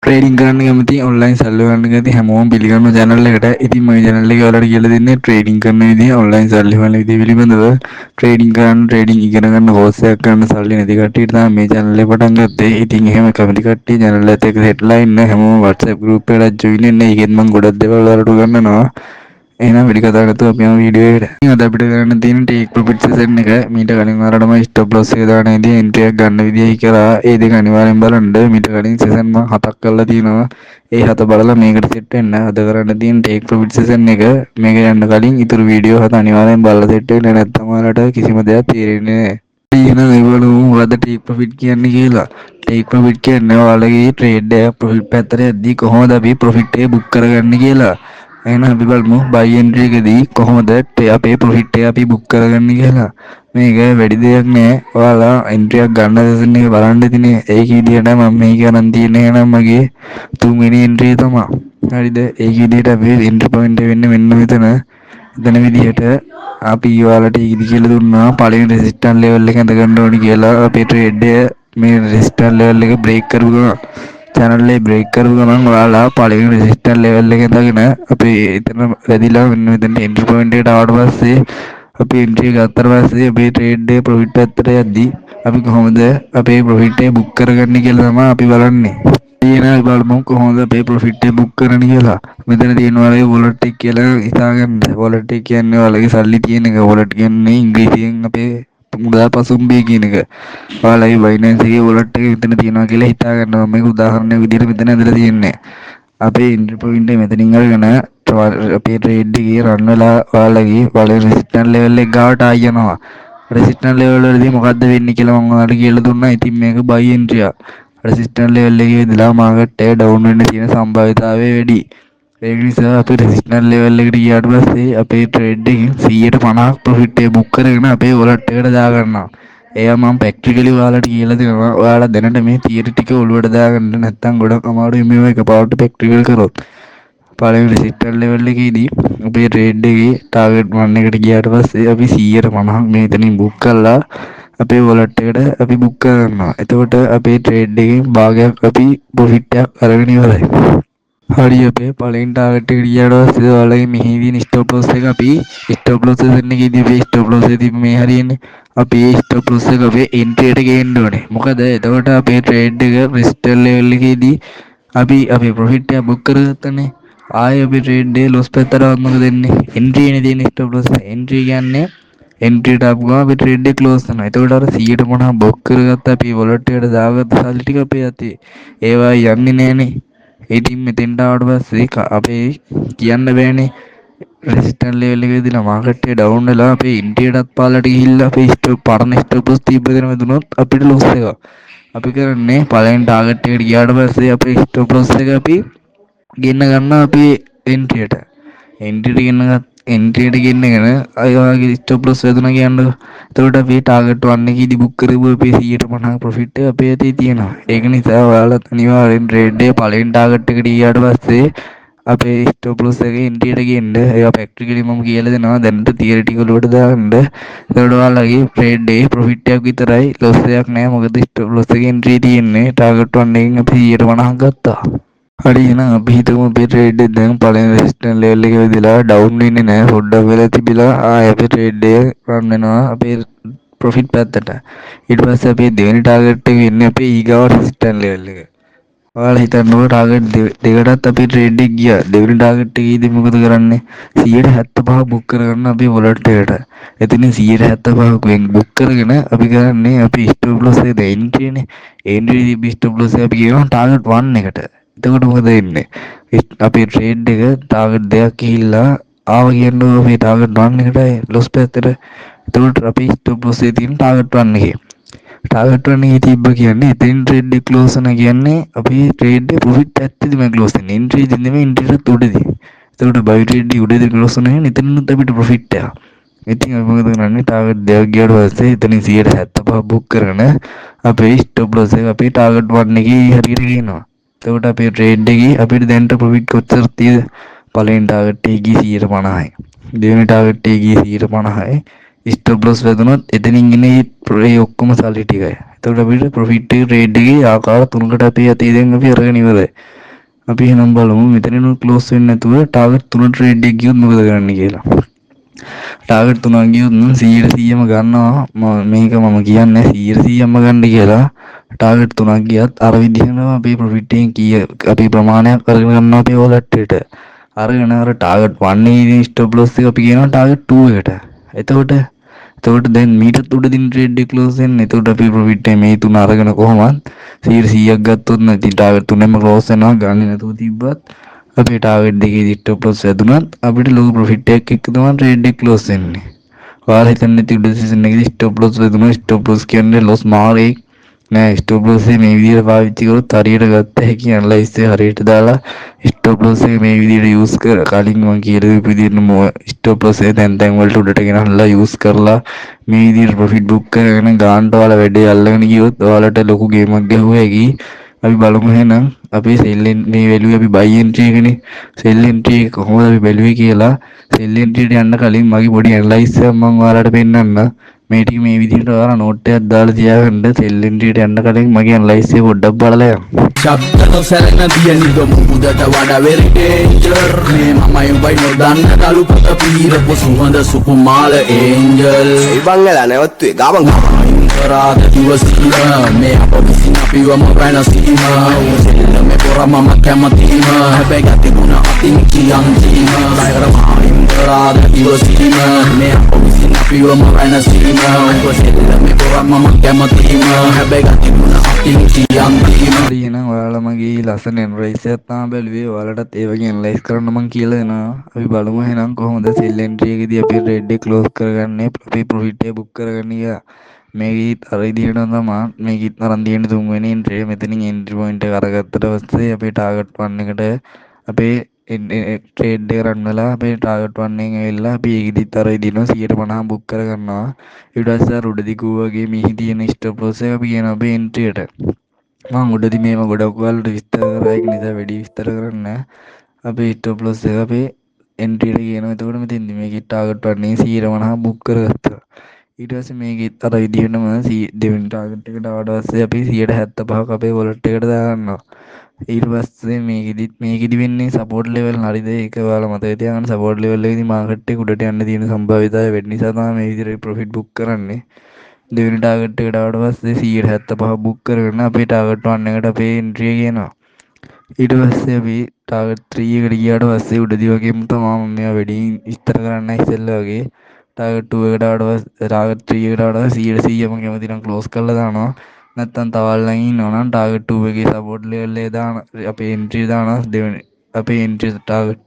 Trading කරන්න කැමති online සල්ලි හොයන්න කැමති හැමෝම පිළිගන්න channel එකට. ඉතින් මගේ channel එකේ ඔයාලට කියලා දෙන්නේ trading කරන විදිහ, ඔන්ලයින් සල්ලි හොයන විදිහ පිළිබඳව. trading කරන්න, trading ඉගෙන ගන්න, course එකක් කරන්න සල්ලි නැති කට්ටියට තමයි මේ channel එක පටන් ගත්තේ. ඉතින් එහෙම කැමති කට්ටිය channel එකත් එක්ක setලා ඉන්න හැමෝම WhatsApp group එකට join වෙන්න. ඒකෙත් මම ගොඩක් දේවල් ඔයාලට උගන්වනවා. එහෙනම් වැඩි කතා නැතුව අපි යමු වීඩියෝ එකට. ඉතින් අද අපිට කරන්න තියෙන take profit session එක. මීට කලින් ඔයාලටම stop loss එක දාන විදිහ, entry එකක් ගන්න විදිහයි කරා. ඒ දෙක අනිවාර්යෙන් බලන්න. මීට කලින් session මම 7ක් කරලා තියෙනවා. ඒ 7 බලලා මේකට set වෙන්න. අද කරන්න තියෙන take profit session එක. මේක යන්න කලින් ඊතුරු වීඩියෝ 7 අනිවාර්යෙන් බලලා set වෙන්න. නැත්නම් ඔයාලට කිසිම දෙයක් තේරෙන්නේ නැහැ. එහෙනම් මේ බලමු මොකද්ද take profit කියන්නේ කියලා. take profit කියන්නේ ඔයාලගේ trade එක profit පැත්තට යද්දී කොහොමද අපි profit එක book කරගන්නේ කියලා. එහෙනම් අපි බලමු buy entry එකදී කොහොමද අපේ profit එක අපි book කරගන්නේ කියලා. මේක වැඩි දෙයක් නෑ. ඔයාලා entry එකක් ගන්න session එක බලන්න ඉතිනේ. ඒක විදිහට මම මේක අරන් තියෙන්නේ. එහෙනම් මගේ තුන්වෙනි entry එක තමයි. හරිද? ඒක විදිහට අපි entry point එක වෙන්නේ මෙන්න මෙතන. එතන විදිහට අපි ඔයාලට ඉදි කියලා දුන්නා පළවෙනි resistance level එක ඇඳ ගන්න ඕනි කියලා. අපේ trade එක මේ resistance level එක break කරපු ගමන් channel එක break කරපු ගමන් ඔයාලා පළවෙනි resistance level එක ඉඳගෙන අපි එතන වැදිලා මෙන්න මෙතන entry point එකට ආවට පස්සේ අපි entry එක ගත්තාට පස්සේ අපේ trade එක profit පැත්තට යද්දී අපි කොහොමද අපේ profit එක book කරගන්නේ කියලා තමයි අපි බලන්නේ. ඊළඟ බලමු කොහොමද අපේ profit එක book කරන්නේ කියලා. මෙතන තියෙනවා ඔයාලගේ wallet එක කියලා හිතාගන්න. wallet එක කියන්නේ ඔයාලගේ සල්ලි තියෙන එක. wallet කියන්නේ ඉංග්‍රීසියෙන් අපේ මුදල් පසුම්බිය කියන එක. ඔයාලගේ Binance එකේ wallet එක මෙතන තියෙනවා කියලා හිතාගන්න. මේක උදාහරණයක් විදිහට මෙතන ඇදලා තියෙන්නේ. අපේ entry point එක මෙතනින් අරගෙන අපේ trade එකේ run වෙලා ඔයාලගේ පළවෙනි resistance level එක ගාවට ආය යනවා. resistance level වලදී මොකද්ද වෙන්නේ කියලා මම ඔයාලට කියලා දුන්නා. ඉතින් මේක buy entry එක. resistance level එකේ ඉඳලා market එක down වෙන්න තියෙන සම්භාවිතාවය වැඩි. ඒක නිසා අපි resistance level එකට ගියාට පස්සේ අපේ trade එකෙන් 150ක් profit එක book කරගෙන අපේ wallet එකට දා ගන්නවා. ඒවා මම practically ඔයාලට කියලා දෙනවා. ඔයාලා දැනට මේ theory ටික ඔළුවට දාගන්න. නැත්නම් ගොඩක් අමාරුයි මේවා එකපාරට practical කරොත්. පළවෙනි resistance level එකේදී අපේ trade එකේ target 1 එකට ගියාට පස්සේ අපි 150ක් මෙතනින් book කරලා අපේ wallet එකට අපි book කරගන්නවා. එතකොට අපේ trade එකෙන් භාගයක් අපි profit එකක් අරගෙන ඉවරයි. හරි අපේ පළවෙනි target එකට ගියාට පස්සේ ඔයාලගේ මෙහිදී stop loss එක අපි stop loss session එකේදී අපි stop loss එක තිබ්බ මේ හරියන්නේ. අපි stop loss එක අපේ entry එකට ගේන්න ඕනේ. මොකද එතකොට අපේ trade එක resistance level එකේදී අපි අපේ profit එක book කරගත්තනේ. ආයේ අපි trade එක loss පැත්තටවත් මොකද වෙන්නේ? entry එනේ තියෙන stop loss. entry කියන්නේ entry එකට ආපු ගමන් අපි trade එක close කරනවා. එතකොට අර 150 book කරගත්ත අපි wallet එකට දාගත්ත සල්ලි ටික අපේ අතේ ඒවා යන්නේ නැහනේ. ඉතින් මෙතෙන්ට ආවට පස්සේ අපේ කියන්න බෑනේ resistance level එකේ දී මාකට් එක down වෙලා අපේ entry එකටත් පාලට ගිහිල්ලා අපේ stop පරණ stop loss තිබ්බ දෙන වැදුනොත් අපිට loss එක. අපි කරන්නේ පළවෙනි target එකට ගියාට පස්සේ අපේ stop loss එක අපි ගෙන්න ගන්නවා අපේ entry එකට. entry එකට ගෙන්නගෙන අයවාගේ stop loss වැදුනා කියන්නකො. එතකොට අපි target 1 එකේදී book කරපු අපේ 150 profit එක අපේ අතේ තියෙනවා. ඒක නිසා ඔයාලා අනිවාර්යෙන් trade එක පළවෙනි target එකට ගියාට පස්සේ අපේ stop loss එක entry එකට ගේන්න. ඒවා practically මම කියලා දෙනවා. දැනට theory ටික වලට දාන්න. එතකොට ඔයාලගේ trade එකේ profit එකක් විතරයි loss එකක් නෑ. මොකද stop loss එකේ entry තියෙන්නේ target 1 එකෙන් අපි 150ක් ගත්තා. හරි එහෙනම් අපි හිතමු අපේ trade එක දැන් පළවෙනි resistance level එකේ වෙදිලා down වෙන්නේ නැහැ. පොඩ්ඩක් වෙලා තිබිලා ආයෙ අපේ trade එක run වෙනවා අපේ profit පැත්තට. ඊට පස්සේ අපේ දෙවෙනි target එක වෙන්නේ අපේ ඊගාව resistance level එක. ඔයාලා හිතන්නකෝ target දෙකටත් අපේ trade එක ගියා. දෙවෙනි target එකේදී මොකද කරන්නේ? 175 book කරගන්න අපේ wallet එකට. එතනින් 175ක් book කරගෙන අපි කරන්නේ අපි stop loss එක entry නේ. entry දී stop loss එක අපි කියනවා target 1 එකට. එතකොට මොකද වෙන්නේ? අපේ trade එක target දෙකක් ගිහිල්ලා ආව කියන්නේ අපේ target 1 එකටයි loss පැත්තට. එතකොට අපි stop loss එකේ තියෙන target 1 එකේ. target 1 එකේ තිබ්බ කියන්නේ එතෙන් trade එක close වෙන කියන්නේ අපේ trade එක profit පැත්තේදීම close වෙන්නේ. entry දී නෙමෙයි entry එකට උඩදී. එතකොට buy trade එක උඩදී close වෙනවා එතනිනුත් අපිට profit එක. ඉතින් අපි මොකද කරන්නේ? target දෙකක් ගියාට පස්සේ එතනින් 175 book කරගෙන අපේ stop loss එක අපේ target 1 එකේ හරියට ගේනවා. එතකොට අපේ trade එකේ අපිට දැනට profit කොච්චර තියෙද? පළවෙනි target එකේ 150යි. දෙවෙනි target එකේ 150යි. stop loss වැදුනොත් එතනින් එන්නේ ඒ ඔක්කොම සල්ලි ටිකයි. එතකොට අපිට profit එක trade එකේ ආකාර තුනකට අපි අතේ දැන් අපි අරගෙන ඉවරයි. අපි එහෙනම් බලමු මෙතනිනුත් ක්ලෝස් වෙන්නේ නැතුව ටාගට් 3 ට්‍රේඩ් එක ගියොත් මොකද කරන්න කියලා. ටාගට් 3ක් ගියොත් 100%ම ගන්නවා මේක මම කියන්නේ 100%ම ගන්න කියලා. ටාගට් 3ක් ගියත් අර විදිහම අපි ප්‍රොෆිට් එකෙන් කීය අපි ප්‍රමාණයක් අරගෙන ගන්නවා අපේ වොලට් එකට. අරගෙන අර ටාගට් 1 එකේ ස්ටොප් ලොස් එක අපි කියනවා ටාගට් 2 එකට. එතකොට දැන් මීටත් උඩ දින ට්‍රේඩ් එක ක්ලෝස් වෙන්නේ. එතකොට අපි ප්‍රොෆිට් එක මේ තුන අරගෙන කොහොමත් 100ක් ගත්තොත් නැති ටාගට් තුනෙම ක්ලෝස් වෙනවා ගන්නේ නැතුව තිබ්බත් අපේ ටාගට් දෙකේ ස්ටොප් ලොස් වැදුනත් අපිට ලොකු ප්‍රොෆිට් එකක් එක්ක තමයි ට්‍රේඩ් එක ක්ලෝස් වෙන්නේ. ඔයාලා හිතන්නේ නැති උඩ සීසන් එකේදී ස්ටොප් ලොස් වැදුනා. ස්ටොප් ලොස් කියන්නේ ලොස් මාරේ නෑ. ස්ටොප් ලොස් එක මේ විදිහට පාවිච්චි කරොත් හරියට ගත්ත හැකි ඇනලයිස් එක හරියට දාලා ස්ටොප් ලොස් එක මේ විදිහට යූස් කර කලින් මම කියලා දීපු විදිහට ස්ටොප් ලොස් එක තැන් වලට උඩට ගෙනල්ලා යූස් කරලා මේ විදිහට ප්‍රොෆිට් බුක් කරගෙන ගානට ඔයාලා වැඩේ අල්ලගෙන ගියොත් ඔයාලට ලොකු ගේමක් ගැහුවා හැකි. අපි බලමු එහෙනම් අපේ සෙල් මේ වැලියු අපි බයි එන්ට්‍රි එකනේ. සෙල් එන්ට්‍රි එක කොහොමද අපි බැලුවේ කියලා සෙල් එන්ට්‍රියට යන්න කලින් මගේ පොඩි ඇනලයිස් එකක් මම ඔයාලට පෙන්නන්න. මේ ටික මේ විදිහට ඔයාලා නෝට් එකක් දාලා තියාගන්න. සෙල් එන්ට්‍රියට යන්න කලින් මගේ ඇනලයිස් එක පොඩ්ඩක් බලලා යන්න. ශබ්ද සැලෙන තියනික මුහුදට වඩා වෙරි ඩේන්ජර් මේ මමයි උඹයි නොදන්න දළු පොත පීරපු සුහඳ සුකුමාල ඒන්ජල් ඉබංගලා නැවත්තුවේ ගාමන් කරාද දිවසීම මේ අප විසින් අපිවම පැනසීම උසෙල්ල මේ පොර මම කැමතිම හැබැයි ගතිගුණ අතින් කියන්තීම ලයරමයින් කරාද දිවසීම මේ අප විසින් අපිවම පැනසීම උසෙල්ල මේ පොර මම කැමතිම හැබැයි ගතිගුණ අතින් කියන්තීම. හරි එහෙනම් ඔයාලා මගේ ලස්සන ඇනලයිස් එකක් තමයි බැලුවේ. ඔයාලටත් ඒ වගේ ඇනලයිස් කරන්න මම කියලා දෙනවා. අපි බලමු එහෙනම් කොහොමද සෙල් එන්ට්‍රි එකේදී අපි ට්‍රේඩ් එක ක්ලෝස් කරගන්නේ අපි ප්‍රොෆිට් එක බුක් කරගන්නේ කියලා. මේකෙත් අර විදිහට තමයි මේකෙත් අරන් තියෙන තුන්වෙනි එන්ට්‍රි එක. මෙතනින් එන්ට්‍රි පොයින්ට් එක අරගත්තට පස්සේ අපේ ටාගට් 1 එකට අපේ ට්‍රේඩ් එක රන් වෙලා අපේ ටාගට් 1 එකෙන් ඇවිල්ලා අපි ඒකෙදිත් අර විදිහටම 150 බුක් කරගන්නවා. ඊට පස්සේ අර උඩදී කූවගේ මිහි තියෙන ස්ටොප් ලොස් එක අපි කියනවා අපේ එන්ට්‍රියට. මම උඩදී මේව ගොඩක් ඔයාලට විස්තර කරා ඒක නිසා වැඩි විස්තර කරන්නේ නැහැ. අපේ ස්ටොප් ලොස් එක අපේ එන්ට්‍රියට කියනවා. එතකොට මෙතෙන්දි මේකේ ටාගට් 1 එකේ 150 බුක් කරගත්තා. ඊට පස්සේ මේකෙත් අර විදිහටම දෙවෙනි ටාගට් එකට ආවට පස්සේ අපි 175ක් අපේ වොලට් එකට දාගන්නවා. ඊට පස්සේ මේකෙදි වෙන්නේ සපෝට් ලෙවල් හරිද ඒක ඔයාලා මතක තියාගන්න. සපෝට් ලෙවල් එකේදී මාකට් එක උඩට යන්න තියෙන සම්භාවිතාවය වැඩි නිසා තමයි මේ විදිහට ප්‍රොෆිට් බුක් කරන්නේ. දෙවෙනි ටාගට් එකට ආවට පස්සේ 175 බුක් කරගෙන අපේ ටාගට් 1 එකට අපේ එන්ට්‍රි එක කියනවා. ඊට පස්සේ අපි ටාගට් 3 එකට ගියාට පස්සේ උඩදී වගේම තමයි මම මේවා වැඩියෙන් විස්තර කරන්න ඉස්සෙල්ලා වගේ ටාගට් 2 එකට ආවට පස්සේ ටාගට් 3 එකට ආවට පස්සේ 100%ම කැමති නම් ක්ලෝස් කරලා දානවා. නැත්තම් තව අල්ලන් ඉන්නවා නම් ටාගට් 2 එකේ සපෝට් ලෙවල් එක දාන අපේ එන්ට්‍රි දානවා. දෙවෙනි අපේ එන්ට්‍රි ටාගට්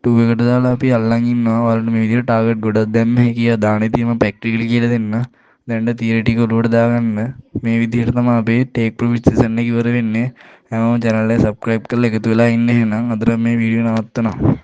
2 එකට දාලා අපි අල්ලන් ඉන්නවා. ඔයාලට මේ විදිහට ටාගට් ගොඩක් දැම්ම හැකියි. දානෙදී මම ප්‍රැක්ටිකලි කියලා දෙන්න. දැන් තියරිටික ඔලුවට දාගන්න. මේ විදිහට තමයි අපේ ටේක් ප්‍රොෆිට් සීසන් එක ඉවර වෙන්නේ. හැමෝම channel එක subscribe කරලා එකතු වෙලා ඉන්න. එහෙනම් අදට මේ වීඩියෝ නවත්තනවා.